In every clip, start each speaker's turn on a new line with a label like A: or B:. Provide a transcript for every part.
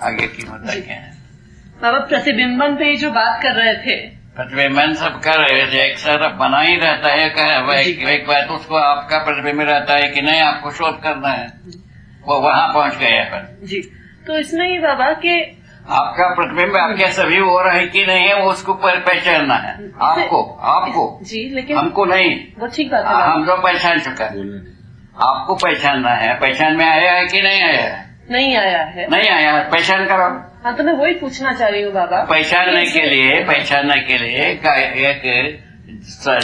A: आगे की मुद्दा क्या है?
B: बाबा प्रतिबिंबन पे जो बात कर रहे थे,
A: प्रतिबिंबन सब कर रहे थे, एक तरफ बना ही रहता है, एक बात उसको आपका प्रतिबिंब रहता है कि नहीं, आपको शोध करना है, वो वहां पहुंच गए अपन
B: जी। तो इसमें ही बाबा के
A: आपका प्रतिबिंब आपके सभी हो रहा है कि नहीं है, वो उसको पहचानना है आपको
B: जी, लेकिन
A: हमको नहीं।
B: वो ठीक बात है,
A: हम तो पहचान चुका है, आपको पहचानना है। पहचान में आया है कि नहीं आया है?
B: नहीं आया है।
A: नहीं आया, पहचान करो।
B: हाँ, तो मैं वही पूछना चाह रही हूँ बाबा।
A: पहचानने के लिए एक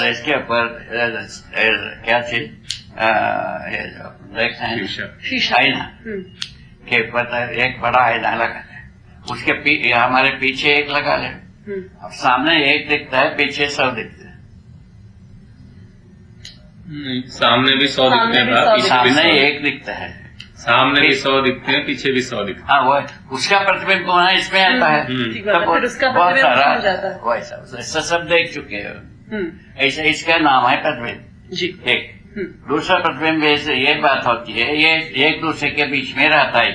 A: इसके ऊपर क्या चीज ये जो देखते हैं
B: शीशा,
A: आईना के ऊपर एक बड़ा आईना लगा है, उसके हमारे पीछे एक लगा ले। अब सामने एक दिखता है, पीछे 100 दिखते हैं।
C: सामने भी 100 दिखते हैं,
A: सामने एक दिखता है,
C: सामने भी 100 दिखते हैं, पीछे भी 100 दिखते हैं।
A: हाँ, वो उसका प्रतिबिंब होना इसमें आता है। बहुत सारा वैसा सब देख चुके हो। ऐसा इसका नाम है प्रतिबिंब जी। एक दूसरा प्रतिबिंब ये बात होती है, ये एक दूसरे के बीच में रहता है,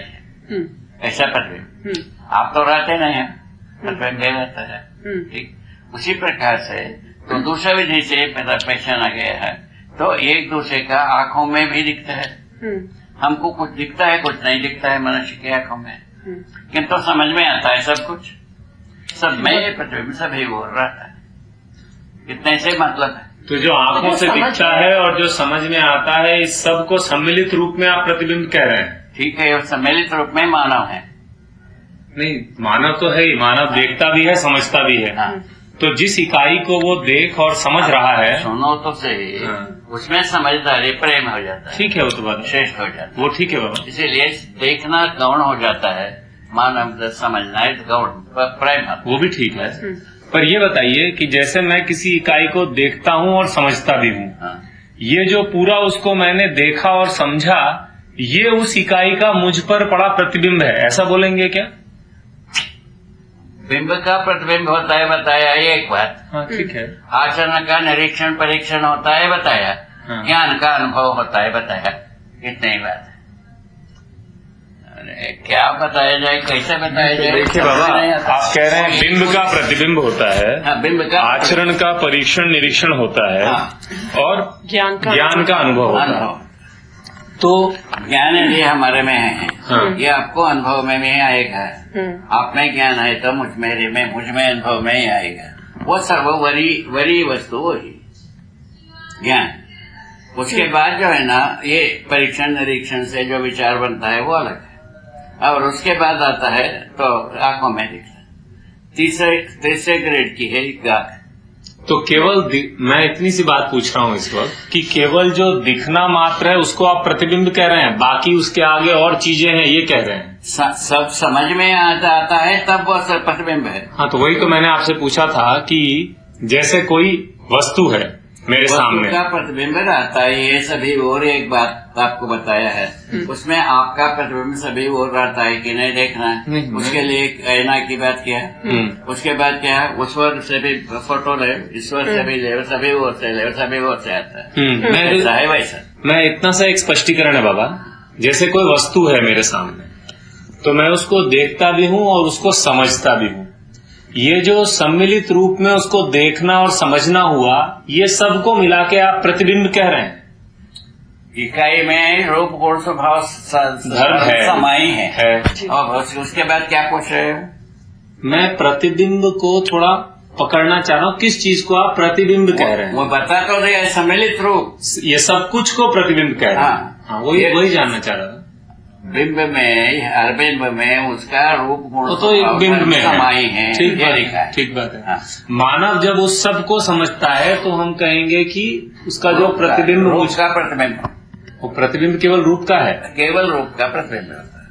A: ऐसा प्रतिबिंब। आप तो रहते नहीं है, प्रतिबिंब रहता है, ठीक। उसी प्रकार से तो दूसरा विधि से पहचाना गया है, तो एक दूसरे का आंखों में भी दिखता है। हमको कुछ दिखता है, कुछ नहीं दिखता है मनुष्य की आंखों में, किंतु समझ में आता है सब कुछ। सब में प्रतिबिंब सभी बोल रहा है, इतने से मतलब है।
C: तो जो आंखों से दिखता है और जो समझ में आता है, इस सब को सम्मिलित रूप में आप प्रतिबिंब कह रहे हैं?
A: ठीक है, और सम्मिलित रूप में मानव है।
C: नहीं, मानव तो है ही, मानव देखता भी है, समझता भी है।
A: हाँ।
C: तो जिस इकाई को वो देख और समझ रहा है,
A: सुनो तो सही, उसमें समझदारी प्रेम हो जाता है।
C: ठीक है, वो तो बात
A: श्रेष्ठ हो जाता है,
C: वो ठीक है बाबा।
A: इसीलिए देखना गौण हो जाता है, मानव समझना है गौण, प्रेम,
C: वो भी ठीक है। पर ये बताइए कि जैसे मैं किसी इकाई को देखता हूँ और समझता भी हूँ, ये जो पूरा उसको मैंने देखा और समझा, ये उस इकाई का मुझ पर पड़ा प्रतिबिंब है, ऐसा बोलेंगे क्या?
A: बिंब का प्रतिबिंब होता है बताया, ये एक बात।
C: हाँ, ठीक है।
A: आचरण का निरीक्षण परीक्षण होता है बताया, ज्ञान का अनुभव होता है बताया, इतनी बात है। क्या बताया जाए, कैसे बताया जाए?
C: देखिए बाबा, आप कह रहे हैं बिंब का प्रतिबिंब होता है,
A: बिंब का
C: आचरण का परीक्षण निरीक्षण होता है, और ज्ञान का अनुभव होता है। तो
A: ज्ञान ये हमारे में है, ये आपको अनुभव में भी आएगा। आप में ज्ञान है तो मुझ में अनुभव में ही आएगा। वो सर्वोपरि वस्तु वही ज्ञान। उसके बाद जो है ना, ये परीक्षण निरीक्षण से जो विचार बनता है वो अलग है, और उसके बाद आता है तो आंखों में दिखता है। तीसरे ग्रेड की है गाख।
C: तो केवल मैं इतनी सी बात पूछ रहा हूँ इस वक्त कि केवल जो दिखना मात्र है उसको आप प्रतिबिंब कह रहे हैं, बाकी उसके आगे और चीजें हैं ये कह रहे हैं?
A: सब समझ में आता है तब वो प्रतिबिंब है।
C: हाँ, तो वही तो मैंने आपसे पूछा था कि जैसे कोई वस्तु है मेरे सामने,
A: का प्रतिबिंब रहता है, ये सभी और एक बात आपको बताया है, उसमें आपका प्रतिबिंब सभी और रहता है कि नहीं देखना है। उसके लिए ऐना की बात किया, उसके बाद क्या है, उस वर्ग से भी फोटो ले, ईश्वर से भी ले, सभी ओर से ले, सभी ओर से आता है, ऐसा है वैसा।
C: मैं इतना सा एक स्पष्टीकरण है बाबा, जैसे कोई वस्तु है मेरे सामने, तो मैं उसको देखता भी हूँ और उसको समझता भी हूँ। ये जो सम्मिलित रूप में उसको देखना और समझना हुआ, ये सबको मिला के आप प्रतिबिंब कह रहे हैं?
A: इकाई में रूप गुण स्वभाव
C: धर्म है,
A: समाई है। और उसके बाद क्या पूछ रहे हो?
C: मैं प्रतिबिंब को थोड़ा पकड़ना चाह रहा हूँ, किस चीज को आप प्रतिबिंब कह रहे हैं?
A: वो बता तो रहे, सम्मिलित रूप,
C: ये सब कुछ को प्रतिबिंब कह रहे हैं। हाँ, वही जानना चाह रहा था।
A: बिंब में, हर बिंब में उसका रूप गुण
C: तो एक बिंब में
A: समाई है।
C: ठीक बात है। मानव जब उस सब को समझता है तो हम कहेंगे कि उसका जो प्रतिबिंब,
A: रूप का प्रतिबिंब,
C: वो प्रतिबिंब केवल रूप का है,
A: केवल रूप का प्रतिबिंब होता है।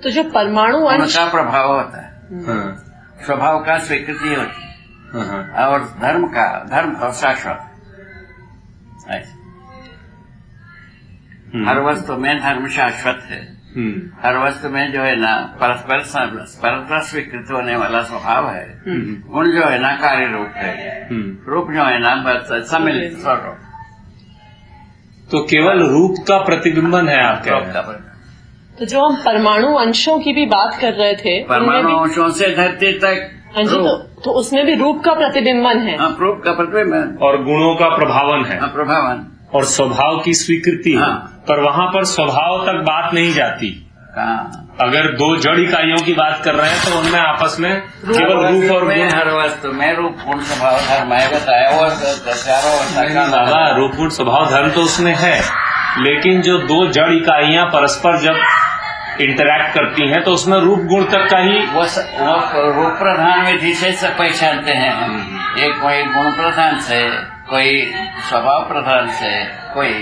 B: तो जो परमाणु अंश
A: का प्रभाव होता है, स्वभाव का स्वीकृति होती है, और धर्म शाश्वत। हर वस्तु में धर्म शाश्वत है। हर वस्तु में जो है ना परस्पर स्वीकृत होने वाला स्वभाव है। गुण जो है ना कार्य रूप है, रूप जो है ना सम्मिलित स्वरूप।
C: तो केवल रूप का प्रतिबिंबन है आप कह रहे हैं?
B: तो जो हम परमाणु अंशों की भी बात कर रहे थे,
A: परमाणु अंशों से धरती तक,
B: हाँ जी, तो उसमें भी रूप का प्रतिबिंबन है।
A: हाँ, रूप का प्रतिबिंबन
C: और गुणों का प्रभावन है,
A: प्रभावन
C: और स्वभाव की स्वीकृति है। पर वहाँ पर स्वभाव तक बात नहीं जाती। अगर दो जड़ इकाइयों की बात कर रहे हैं तो उनमें आपस में केवल रूप और गुण,
A: हर वस्तु में रूप गुण स्वभाव धर्म है बताया, और
C: बाबा रूप गुण स्वभाव धर्म तो उसमें है, लेकिन जो दो जड़ इकाइयां परस्पर जब इंटरैक्ट करती हैं तो उसमें रूप गुण तक का ही
A: वो रूप प्रधान विधि से सब पहचानते हैं। एक कोई गुण प्रधान से, कोई स्वभाव प्रधान से, कोई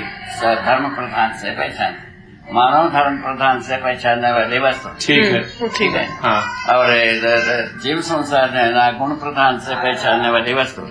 A: धर्म प्रधान से पहचानते, मानव धर्म प्रधान से पहचानने वाली वस्तु।
C: ठीक है। हाँ।
A: और जीव संसार गुण प्रधान से पहचानने वाली वस्तु।